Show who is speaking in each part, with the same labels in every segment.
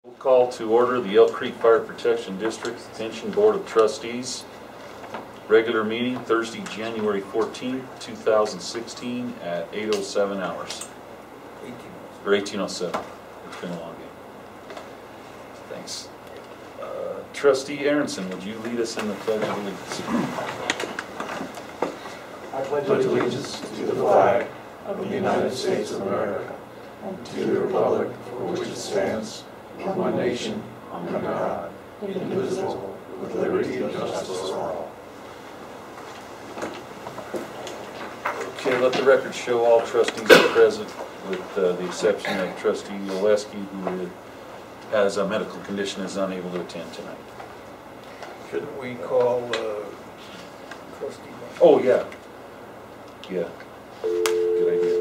Speaker 1: We'll call to order the Elk Creek Fire Protection District Pension Board of Trustees. Regular meeting Thursday, January 14th, 2016 at 8:07 hours. 18:07. It's been a long game. Thanks. Trustee Aronson, would you lead us in the Pledge of Allegiance?
Speaker 2: I pledge allegiance to the flag of the United States of America and to the republic for which it stands, one nation, under God, indivisible, with liberty and justice for all.
Speaker 1: Okay, let the record show all trustees are present, with the exception of Trustee Oleski, who has a medical condition and is unable to attend tonight.
Speaker 3: Shouldn't we call Trustee?
Speaker 1: Oh, yeah. Yeah. Good idea.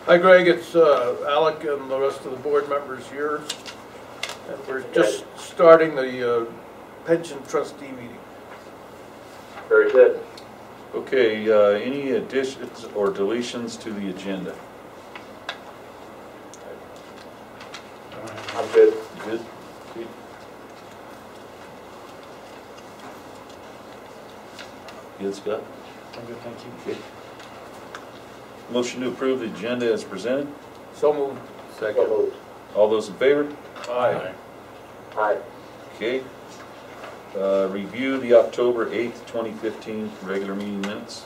Speaker 3: Hi Greg, it's Alec and the rest of the board members here. And we're just starting the pension trustee meeting.
Speaker 4: Very good.
Speaker 1: Okay, any additions or deletions to the agenda?
Speaker 4: I'm good.
Speaker 1: Good? Okay. Good, Scott?
Speaker 2: I'm good, thank you.
Speaker 1: Okay. Motion to approve the agenda as presented.
Speaker 3: So moved.
Speaker 4: So moved.
Speaker 1: All those in favor?
Speaker 3: Aye.
Speaker 4: Aye.
Speaker 1: Okay. Review the October 8th, 2015 regular meeting minutes.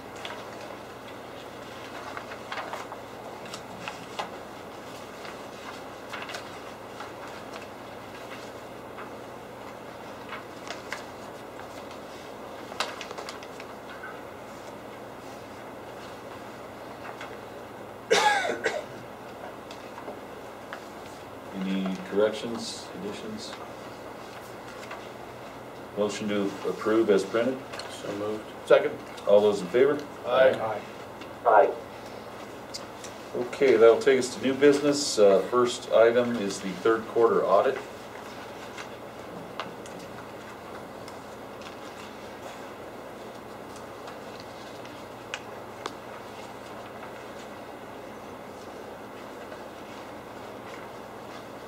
Speaker 1: Any corrections, additions? Motion to approve as printed.
Speaker 3: So moved. Second.
Speaker 1: All those in favor?
Speaker 3: Aye.
Speaker 4: Aye.
Speaker 1: Okay, that'll take us to new business. First item is the third quarter audit.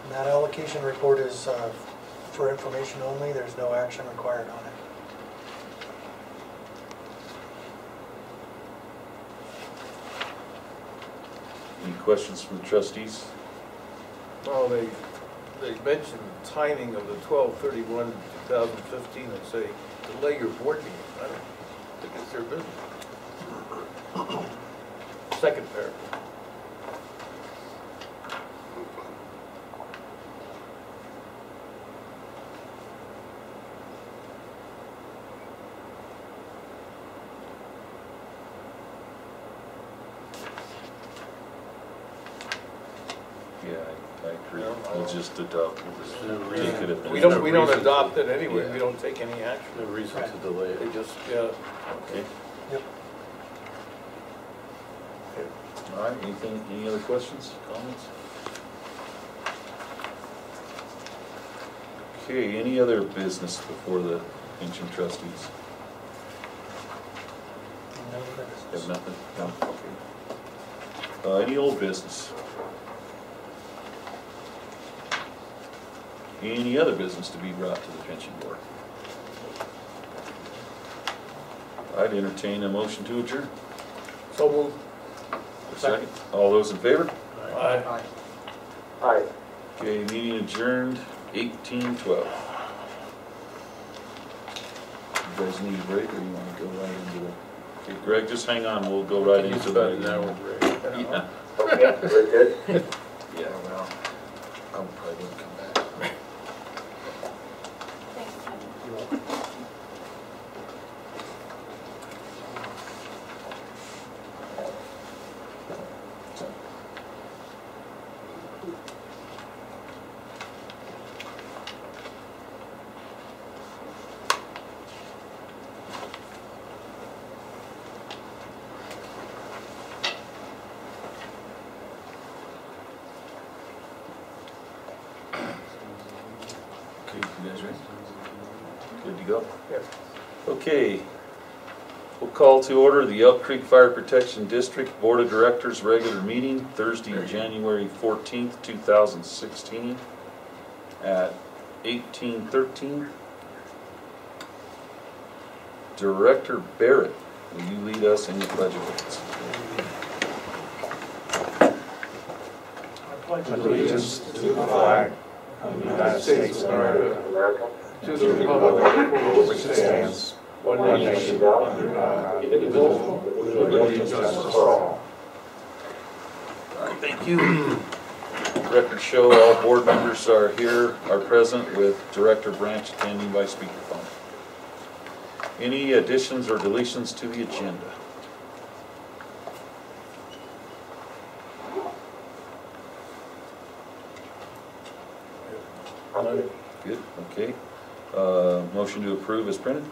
Speaker 5: And that allocation report is for information only. There's no action required on it.
Speaker 1: Any questions from the trustees?
Speaker 3: Well, they mentioned timing of the 12/31/2015 and say delay your board meeting. I don't think it's their business. Second paragraph.
Speaker 1: Yeah, I agree. We'll just adopt, we'll just take it at the
Speaker 3: We don't adopt it anyway.
Speaker 2: Yeah.
Speaker 3: We don't take any action.
Speaker 2: No reason to delay
Speaker 3: They
Speaker 2: it.
Speaker 3: just, yeah.
Speaker 1: Okay.
Speaker 5: Yep.
Speaker 1: All right, anything, any other questions, comments? Okay, any other business before the pension trustees?
Speaker 5: No business.
Speaker 1: Have nothing? No, okay. Any old business? Any other business to be brought to the pension board? I'd entertain a motion to adjourn.
Speaker 3: So moved.
Speaker 1: A second. All those in favor?
Speaker 3: Aye.
Speaker 4: Aye.
Speaker 1: Okay, meeting adjourned, 18:12. You guys need a break, or you want to go right into the? Okay, Greg, just hang on. We'll go right
Speaker 2: It's
Speaker 1: into
Speaker 2: about
Speaker 1: the.
Speaker 2: an hour break.
Speaker 1: Yeah.
Speaker 4: Okay, very good.
Speaker 1: Yeah. Well, I'm probably gonna come back. You guys ready? Good to go?
Speaker 3: Yep.
Speaker 1: Okay. We'll call to order the Elk Creek Fire Protection District Board of Directors regular meeting Thursday, January 14th, 2016 at 18:13. Director Barrett, will you lead us in the pledge of allegiance?
Speaker 2: Allegiance to the flag of the United States of America,
Speaker 4: America,
Speaker 2: to the republic for which it stands, one nation, under God, indivisible, with liberty and justice for all.
Speaker 1: All right, thank you. Record show all board members are here, are present with Director Branch attending by speakerphone. Any additions or deletions to the agenda? Good, okay. Motion to approve is printed.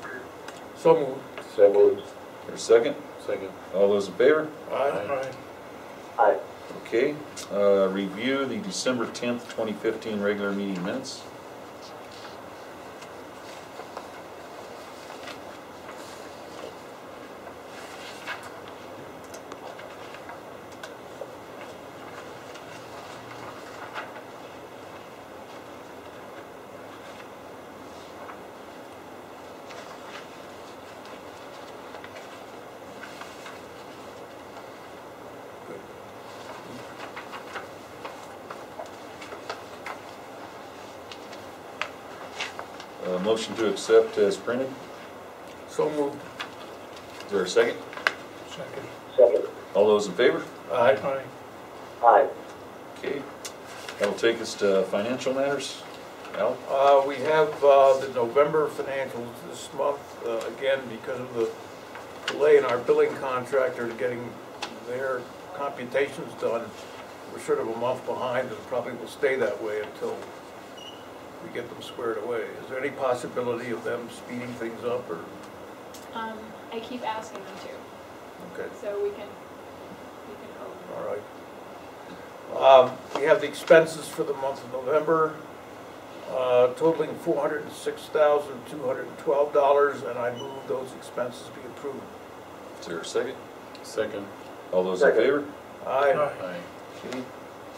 Speaker 3: So moved.
Speaker 4: So moved.
Speaker 1: There's a second?
Speaker 3: Second.
Speaker 1: All those in favor?
Speaker 3: Aye.
Speaker 4: Aye.
Speaker 1: Okay. Review the December 10th, 2015 regular meeting minutes. Motion to accept as printed.
Speaker 3: So moved.
Speaker 1: Is there a second?
Speaker 3: Second.
Speaker 4: Second.
Speaker 1: All those in favor?
Speaker 3: Aye.
Speaker 4: Aye.
Speaker 1: Okay. That'll take us to financial matters. Al?
Speaker 3: We have the November financials this month, again, because of the delay in our billing contractor getting their computations done. We're sort of a month behind and probably will stay that way until we get them squared away. Is there any possibility of them speeding things up, or?
Speaker 6: I keep asking them to,
Speaker 3: Okay,
Speaker 6: so we can hope.
Speaker 3: all right. We have the expenses for the month of November, totaling $406,212, and I move those expenses be approved.
Speaker 1: Is there a second?
Speaker 3: Second.
Speaker 1: All those in
Speaker 4: Second.
Speaker 1: favor?
Speaker 3: Aye.
Speaker 1: Okay.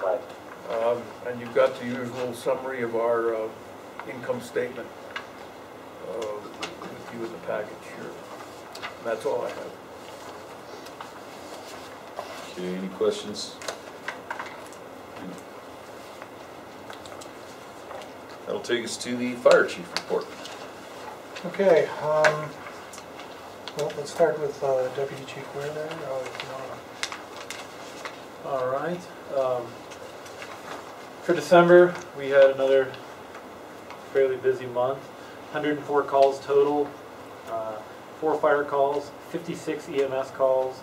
Speaker 4: Aye.
Speaker 3: And you've got the usual summary of our income statement with you in the package here. And that's all I have.
Speaker 1: Okay, any questions? That'll take us to the fire chief report.
Speaker 5: Okay, well, let's start with Deputy Chief Ware there.
Speaker 7: All right. For December, we had another fairly busy month. 104 calls total, 4 fire calls, 56 EMS calls,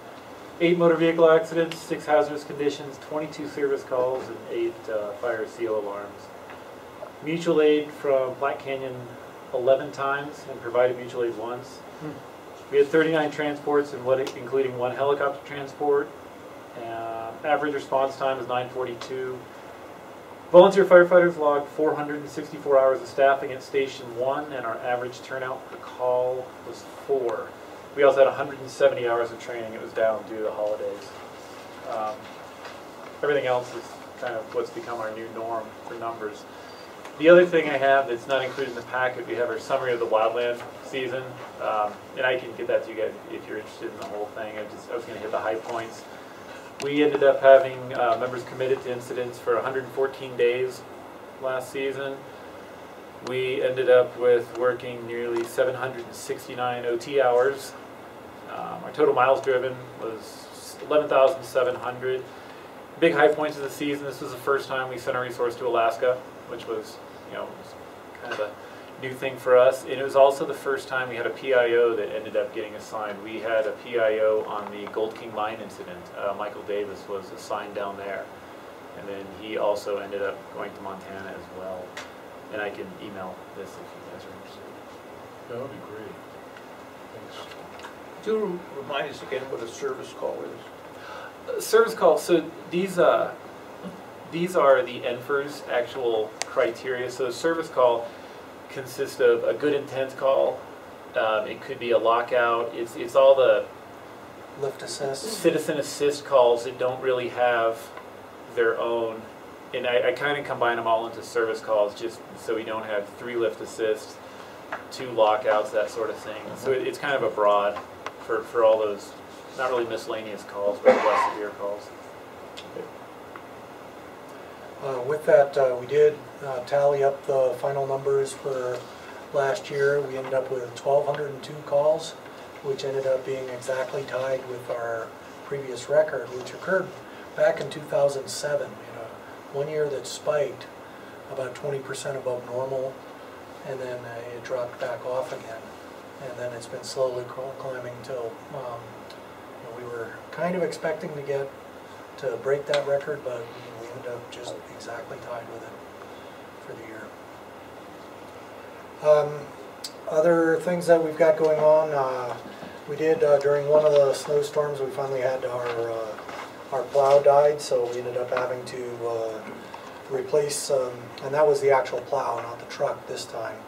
Speaker 7: 8 motor vehicle accidents, 6 hazardous conditions, 22 service calls, and 8 fire seal alarms. Mutual aid from Black Canyon 11 times and provided mutual aid once. We had 39 transports, including 1 helicopter transport. Average response time is 9:42. Volunteer firefighters logged 464 hours of staffing at Station 1, and our average turnout per call was 4. We also had 170 hours of training. It was down due to the holidays. Everything else is kind of what's become our new norm for numbers. The other thing I have that's not included in the packet, we have our summary of the wildland season, and I can get that to you guys if you're interested in the whole thing. I was going to hit the high points. We ended up having members committed to incidents for 114 days last season. We ended up with working nearly 769 OT hours. Our total miles driven was 11,700. Big high points of the season. This was the first time we sent a resource to Alaska, which was, was kind of a new thing for us. And it was also the first time we had a PIO that ended up getting assigned. We had a PIO on the Gold King Mine incident. Michael Davis was assigned down there. And then he also ended up going to Montana as well. And I can email this if you guys are interested.
Speaker 3: That would be great. Thanks. Do remind us again what a service call is.
Speaker 7: Service call, so these are the NFIRS actual criteria. So a service call consist of a good intent call. It could be a lockout. It's all the
Speaker 5: Lift assist.
Speaker 7: citizen assist calls that don't really have their own. And I kind of combine them all into service calls just so we don't have 3 lift assists, 2 lockouts, that sort of thing. So it's kind of a broad for all those, not really miscellaneous calls, but less severe calls.
Speaker 5: With that, we did tally up the final numbers for last year. We ended up with 1,202 calls, which ended up being exactly tied with our previous record, which occurred back in 2007. One year that spiked about 20% above normal, and then it dropped back off again. And then it's been slowly climbing till we were kind of expecting to break that record, but we ended up just exactly tied with it for the year. Other things that we've got going on, we did during one of the snowstorms, we finally had our plow died, so we ended up having to replace, and that was the actual plow, not the truck this time.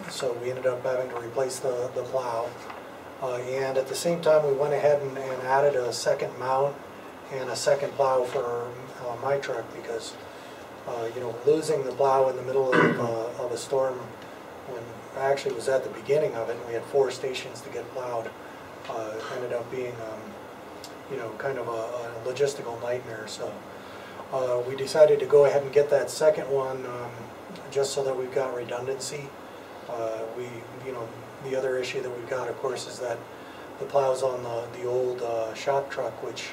Speaker 5: So we ended up having to replace the plow. And at the same time, we went ahead and added a second mount and a second plow for my truck because, losing the plow in the middle of a storm, when I actually was at the beginning of it, and we had 4 stations to get plowed, ended up being, kind of a logistical nightmare. So we decided to go ahead and get that second one just so that we've got redundancy. The other issue that we've got, of course, is that the plow's on the old shop truck, which,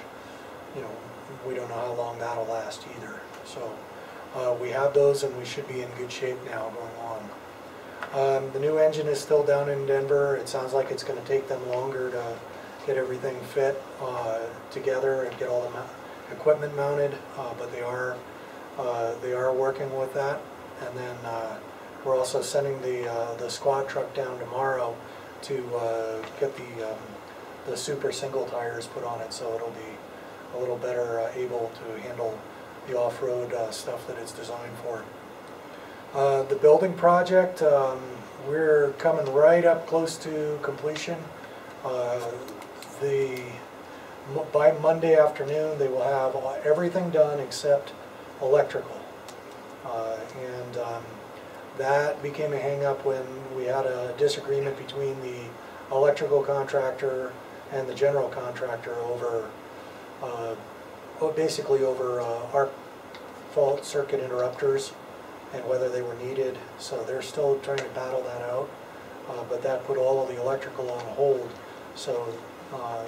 Speaker 5: we don't know how long that'll last either. So we have those, and we should be in good shape now going on. The new engine is still down in Denver. It sounds like it's going to take them longer to get everything fit together and get all the equipment mounted, but they are working with that. And then we're also sending the squad truck down tomorrow to get the super single tires put on it, so it'll be a little better able to handle the off-road stuff that it's designed for. The building project, we're coming right up close to completion. By Monday afternoon, they will have everything done except electrical. That became a hang-up when we had a disagreement between the electrical contractor and the general contractor over, basically over arc fault circuit interrupters and whether they were needed. So they're still trying to battle that out, but that put all of the electrical on hold. So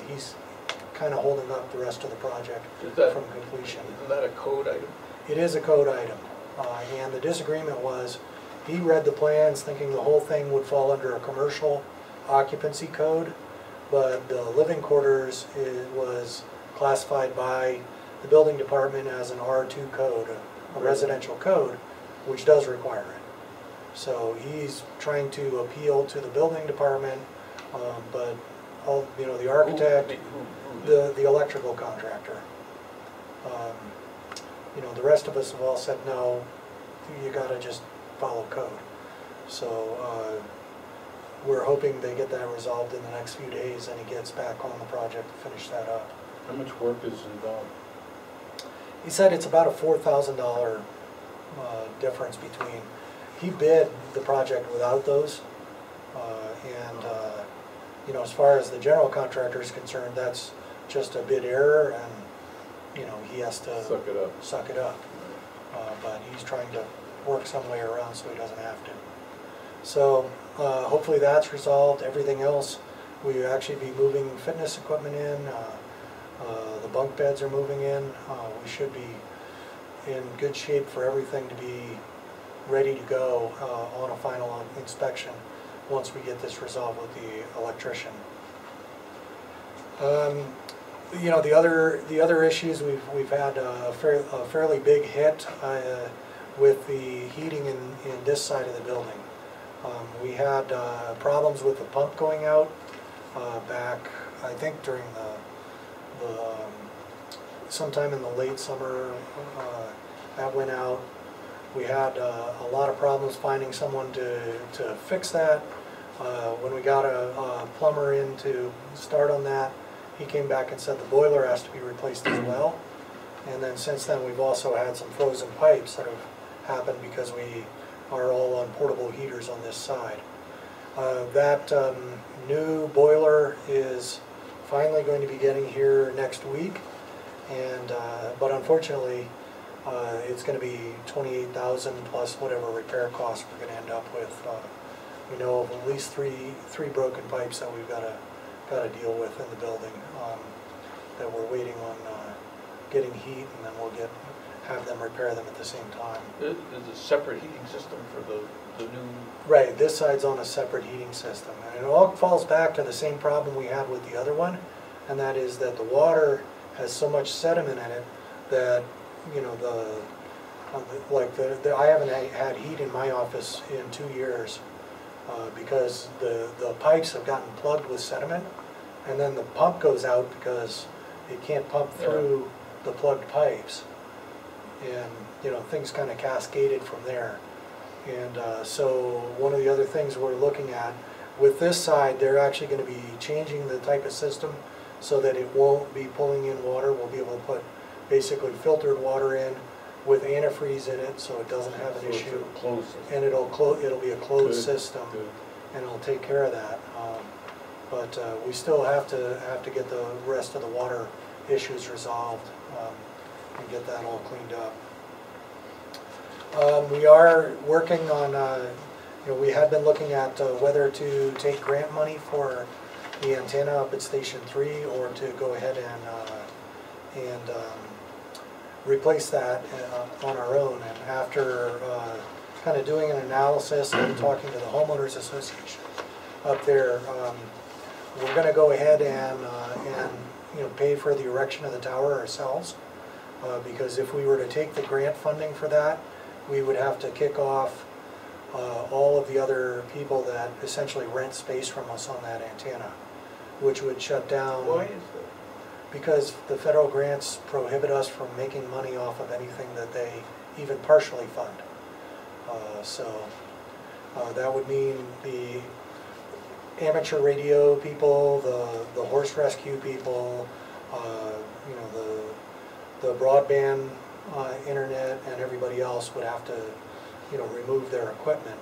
Speaker 5: he's kind of holding up the rest of the project from completion.
Speaker 3: Isn't that a code item?
Speaker 5: It is a code item, and the disagreement was he read the plans thinking the whole thing would fall under a commercial occupancy code, but the living quarters was classified by the building department as an R2 code, a residential code, which does require it. So he's trying to appeal to the building department, but all, the architect, the electrical contractor. The rest of us have all said no. You got to just follow code. So we're hoping they get that resolved in the next few days, and he gets back on the project to finish that up.
Speaker 1: How much work is involved?
Speaker 5: He said it's about a $4,000 difference between. He bid the project without those, as far as the general contractor is concerned, that's just a bid error, and he has to suck it up. But he's trying to work some way around so he doesn't have to. So hopefully that's resolved. Everything else, we actually be moving fitness equipment in. The bunk beds are moving in. We should be in good shape for everything to be ready to go on a final inspection once we get this resolved with the electrician. The other issues, we've had a fairly big hit with the heating in this side of the building. We had problems with the pump going out back, I think, during sometime in the late summer. That went out. We had a lot of problems finding someone to fix that. When we got a plumber in to start on that, he came back and said the boiler has to be replaced as well. And then since then, we've also had some frozen pipes that have happened because we are all on portable heaters on this side. That new boiler is finally going to be getting here next week, and but unfortunately, it's going to be $28,000 plus whatever repair costs we're going to end up with. We know of at least three broken pipes that we've got to deal with in the building that we're waiting on getting heat, and then we'll have them repair them at the same time.
Speaker 3: There's a separate heating system for the new...
Speaker 5: Right, this side's on a separate heating system. And it all falls back to the same problem we had with the other one, and that is that the water has so much sediment in it that, you know, I haven't had heat in my office in 2 years because the pipes have gotten plugged with sediment, and then the pump goes out because it can't pump through the plugged pipes. And, you know, things kind of cascaded from there. And so one of the other things we're looking at, with this side, they're actually going to be changing the type of system so that it won't be pulling in water. We'll be able to put basically filtered water in with antifreeze in it so it doesn't have an issue. And it'll be a closed system, and it'll take care of that. But we still have to get the rest of the water issues resolved and get that all cleaned up. We are working on, you know, we had been looking at whether to take grant money for the antenna up at Station 3 or to go ahead and replace that on our own. And after kind of doing an analysis and talking to the homeowners association up there, we're going to go ahead and you know, pay for the erection of the tower ourselves, because if we were to take the grant funding for that, we would have to kick off all of the other people that essentially rent space from us on that antenna, which would shut down.
Speaker 3: Why is that?
Speaker 5: Because the federal grants prohibit us from making money off of anything that they even partially fund. So that would mean the amateur radio people, the horse rescue people, you know, the broadband internet, and everybody else would have to, you know, remove their equipment.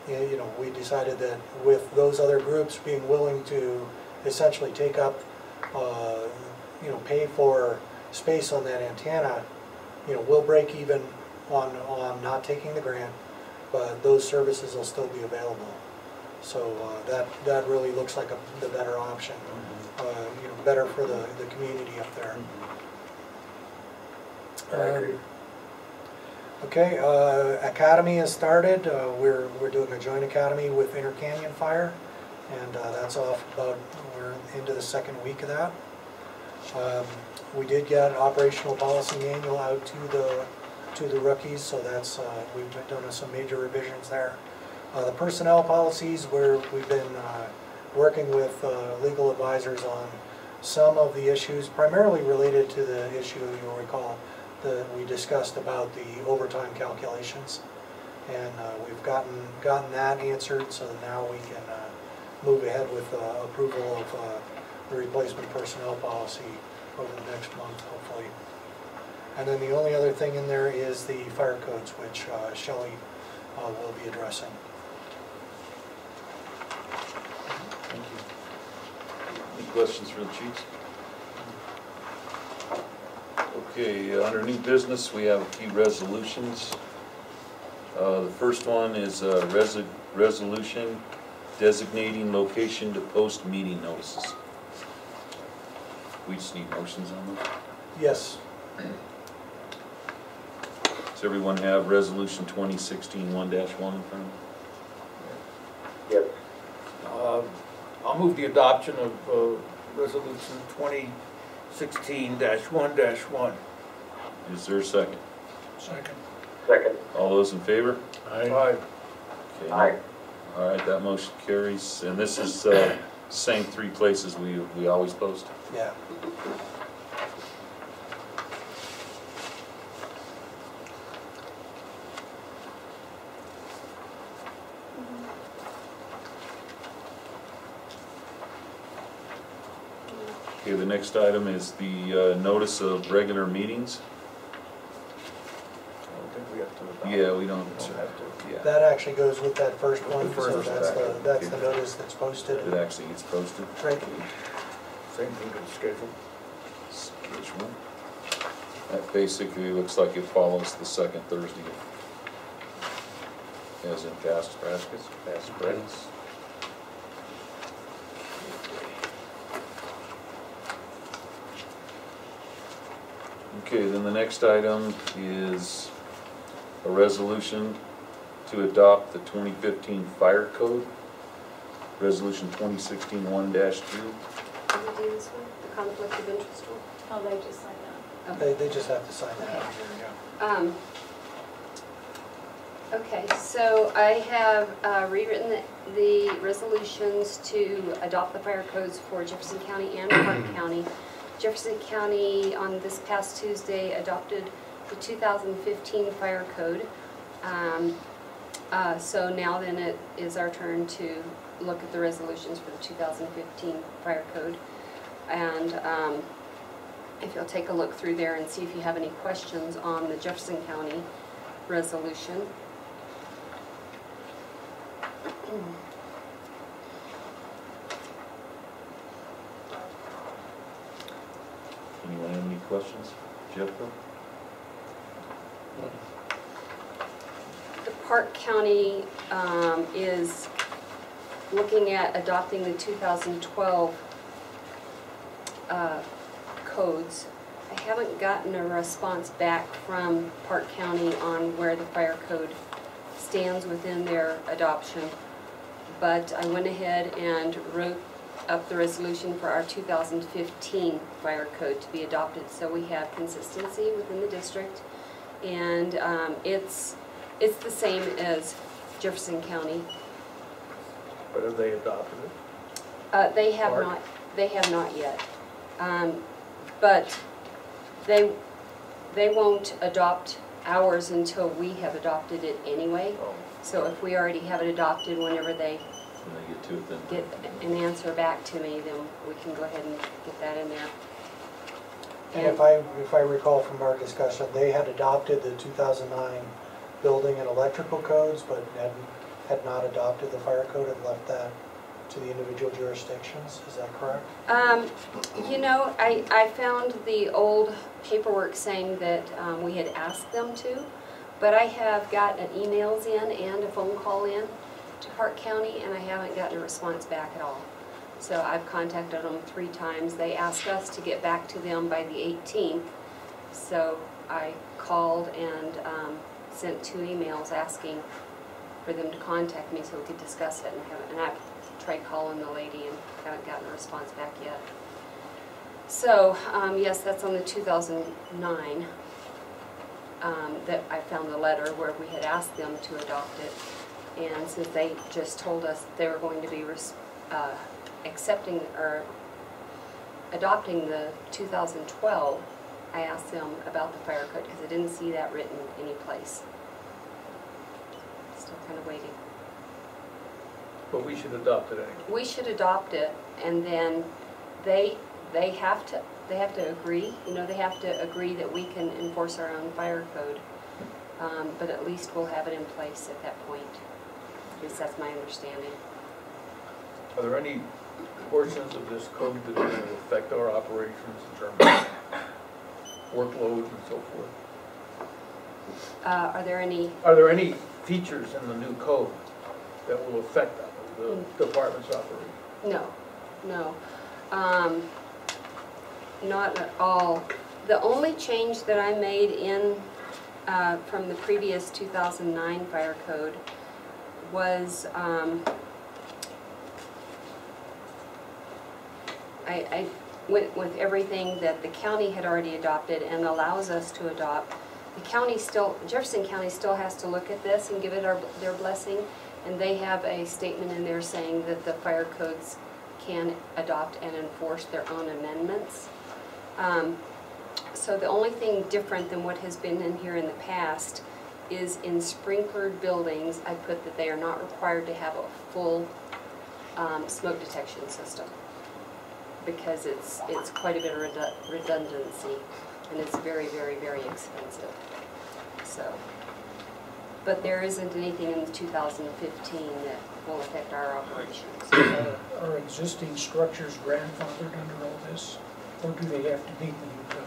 Speaker 5: And you know, we decided that with those other groups being willing to essentially take up, you know, pay for space on that antenna, you know, we'll break even on not taking the grant, but those services will still be available. So that really looks like the better option, you know, better for the community up there.
Speaker 4: I agree.
Speaker 5: Okay, academy has started. We're doing a joint academy with Inter Canyon Fire, and that's off we're into the second week of that. We did get operational policy manual out to the rookies, so that's we've done some major revisions there. The personnel policies, we've been working with legal advisors on some of the issues, primarily related to the issue you'll recall that we discussed about the overtime calculations, and we've gotten that answered, so that now we can move ahead with approval of the replacement personnel policy over the next month, hopefully. And then the only other thing in there is the fire codes, which Shelley will be addressing.
Speaker 1: Thank you. Any questions for the chiefs? Okay, under new business, we have a few resolutions. The first one is a resolution designating location to post meeting notices. We just need motions on them.
Speaker 5: Yes.
Speaker 1: Does everyone have resolution 2016 1-1 in front of them?
Speaker 4: Yes.
Speaker 3: I'll move the adoption of resolution 2016-1-1.
Speaker 1: Is there a second?
Speaker 3: Second.
Speaker 4: Second.
Speaker 1: All those in favor?
Speaker 3: Aye.
Speaker 1: Okay.
Speaker 4: Aye.
Speaker 1: All right, that motion carries, and this is same three places we always post.
Speaker 5: Yeah.
Speaker 1: Okay, the next item is the notice of regular meetings.
Speaker 3: I don't think we have to adopt.
Speaker 1: Yeah, we don't,
Speaker 3: We don't have to.
Speaker 1: yeah,
Speaker 5: That actually goes with that first one,
Speaker 1: With the
Speaker 5: so
Speaker 1: first
Speaker 5: that's
Speaker 1: packet.
Speaker 5: the notice that's posted.
Speaker 1: it actually gets posted.
Speaker 5: Right.
Speaker 3: Same thing with the schedule.
Speaker 1: Schedule. That basically looks like it follows the second Thursday, as in past practice, past practice. Okay, then the next item is a resolution to adopt the 2015 Fire Code, Resolution 2016-1-2.
Speaker 8: Can we do this one, the conflict of interest one?
Speaker 6: Oh, they just signed that.
Speaker 5: They just have to sign that.
Speaker 8: Um, Okay, so I have rewritten the resolutions to adopt the fire codes for Jefferson County and Park County. Jefferson County on this past Tuesday adopted the 2015 fire code. So now then it is our turn to look at the resolutions for the 2015 fire code. And if you'll take a look through there and see if you have any questions on the Jefferson County resolution.
Speaker 1: Anyone have any questions? Jeff?
Speaker 8: The Park County is looking at adopting the 2012 codes. I haven't gotten a response back from Park County on where the fire code stands within their adoption, but I went ahead and wrote up the resolution for our 2015 fire code to be adopted, so we have consistency within the district, and it's the same as Jefferson County.
Speaker 3: But have they adopted it?
Speaker 8: They have
Speaker 3: Park?
Speaker 8: not. They have not yet, but they won't adopt ours until we have adopted it anyway.
Speaker 3: Oh.
Speaker 8: So if we already have it adopted, whenever they
Speaker 1: When they get to it then.
Speaker 8: get an answer back to me, then we can go ahead and get that in there.
Speaker 5: And if I recall from our discussion, they had adopted the 2009 building and electrical codes, but had not adopted the fire code and left that to the individual jurisdictions. Is that correct?
Speaker 8: You know, I found the old paperwork saying that we had asked them to, but I have gotten emails in and a phone call in to Park County, and I haven't gotten a response back at all. So I've contacted them 3 times. They asked us to get back to them by the 18th, so I called and sent 2 emails asking for them to contact me so we could discuss it, and I've tried calling the lady and haven't gotten a response back yet. So, yes, that's on the 2009 that I found the letter where we had asked them to adopt it. And since they just told us they were going to be accepting or adopting the 2012, I asked them about the fire code because I didn't see that written anyplace. Still kind of waiting.
Speaker 3: But we should adopt it anyway.
Speaker 8: We should adopt it, and then they have to agree. You know, they have to agree that we can enforce our own fire code. But at least we'll have it in place at that point. At least that's my understanding.
Speaker 3: Are there any portions of this code that will affect our operations in terms of workload and so forth?
Speaker 8: Are there any?
Speaker 3: Are there any features in the new code that will affect the department's operation?
Speaker 8: No. Not at all. The only change that I made in from the previous 2009 fire code was I went with everything that the county had already adopted and allows us to adopt. The county Jefferson County still has to look at this and give it their blessing, and they have a statement in there saying that the fire codes can adopt and enforce their own amendments. So the only thing different than what has been in here in the past is in sprinklered buildings, I put that they are not required to have a full smoke detection system. because it's quite a bit of redundancy, and it's very, very, very expensive. So, but there isn't anything in 2015 that will affect our operations.
Speaker 2: Are existing structures grandfathered under all this, or do they have to meet the new code?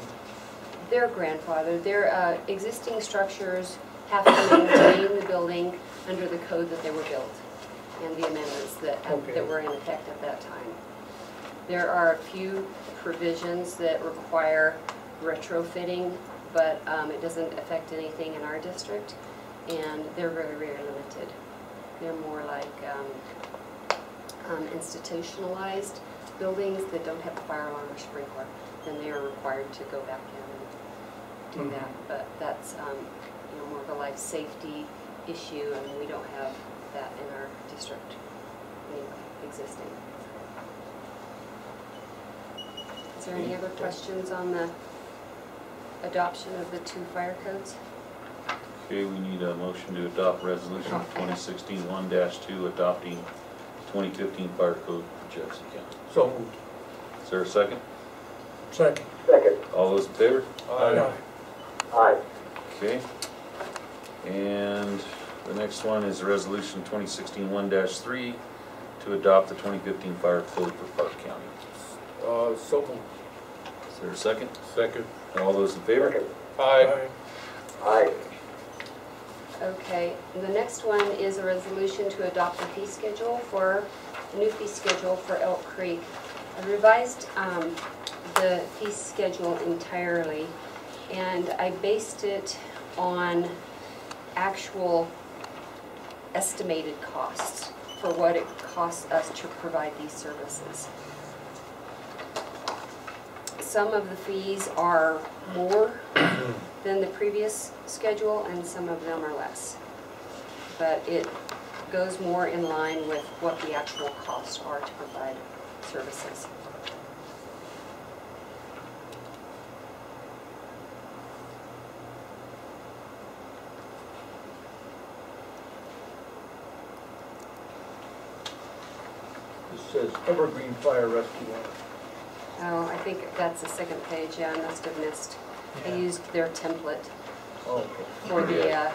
Speaker 8: They're grandfathered. Their existing structures have to maintain the building under the code that they were built and the amendments that were in effect at that time. There are a few provisions that require retrofitting, but it doesn't affect anything in our district, and they're very, very limited. They're more like institutionalized buildings that don't have a fire alarm or sprinkler, then they are required to go back in and do that. But that's more of a life safety issue, and we don't have that in our district anyway, existing. Is there any other questions on the adoption of the 2 fire codes?
Speaker 1: Okay, we need a motion to adopt resolution 2016-1-2 adopting 2015 fire code for Jefferson County.
Speaker 3: So moved.
Speaker 1: Is there a second?
Speaker 2: Second.
Speaker 4: Second.
Speaker 1: All those in favor?
Speaker 3: Aye.
Speaker 4: Aye.
Speaker 1: Okay. And the next one is resolution 2016-1-3 to adopt the 2015 fire code for Park County.
Speaker 3: So moved.
Speaker 1: Is there a second?
Speaker 3: Second.
Speaker 1: All those in favor?
Speaker 4: Second.
Speaker 3: Aye.
Speaker 4: Aye.
Speaker 8: Okay, the next one is a resolution to adopt a fee schedule for, a new fee schedule for Elk Creek. I revised the fee schedule entirely, and I based it on actual estimated costs for what it costs us to provide these services. Some of the fees are more than the previous schedule, and some of them are less. But it goes more in line with what the actual costs are to provide services.
Speaker 3: This says Evergreen Fire Rescue.
Speaker 8: Oh, I think that's the second page, yeah, I must have missed. I used their template
Speaker 3: Oh, okay.
Speaker 8: for the,
Speaker 1: Yeah,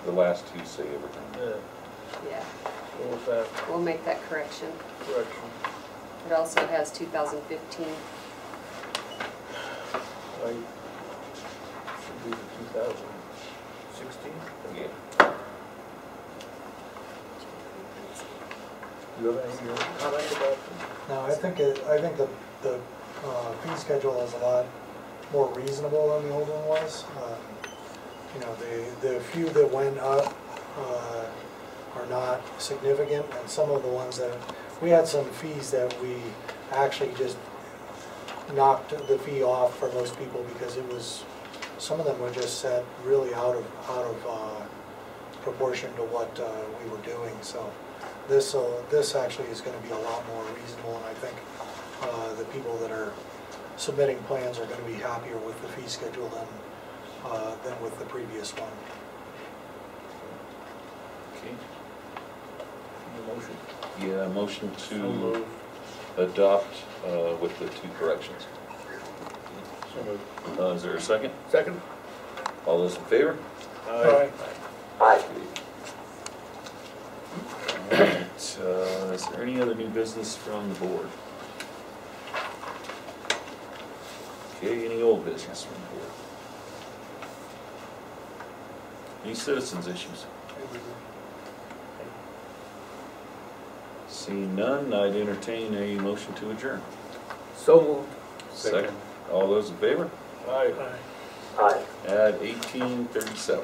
Speaker 1: the last two say everything.
Speaker 8: yeah,
Speaker 3: What was that
Speaker 8: we'll make that correction.
Speaker 3: correction?
Speaker 8: It also has 2015.
Speaker 3: I should be the 2016.
Speaker 1: Yeah.
Speaker 3: Do you have any comment about this?
Speaker 5: No, I think the fee schedule is a lot more reasonable than the old one was. You know, the few that went up are not significant, and some of the ones that, we had some fees that we actually just knocked the fee off for most people because it was, some of them were just set really out of proportion to what we were doing. So this actually is going to be a lot more reasonable, and I think the people that are submitting plans are going to be happier with the fee schedule than with the previous one.
Speaker 1: Okay.
Speaker 3: The motion.
Speaker 1: Yeah, motion to adopt with the two corrections.
Speaker 3: So moved.
Speaker 1: Is there a second?
Speaker 3: Second.
Speaker 1: All those in favor?
Speaker 3: Aye.
Speaker 4: Aye.
Speaker 1: All right, is there any other new business from the board? Okay, any old business from the board? Any citizens issues? Seeing none, I'd entertain a motion to adjourn.
Speaker 3: So moved.
Speaker 1: Second. All those in favor?
Speaker 3: Aye.
Speaker 2: Aye.
Speaker 4: Aye.
Speaker 1: At 18:37.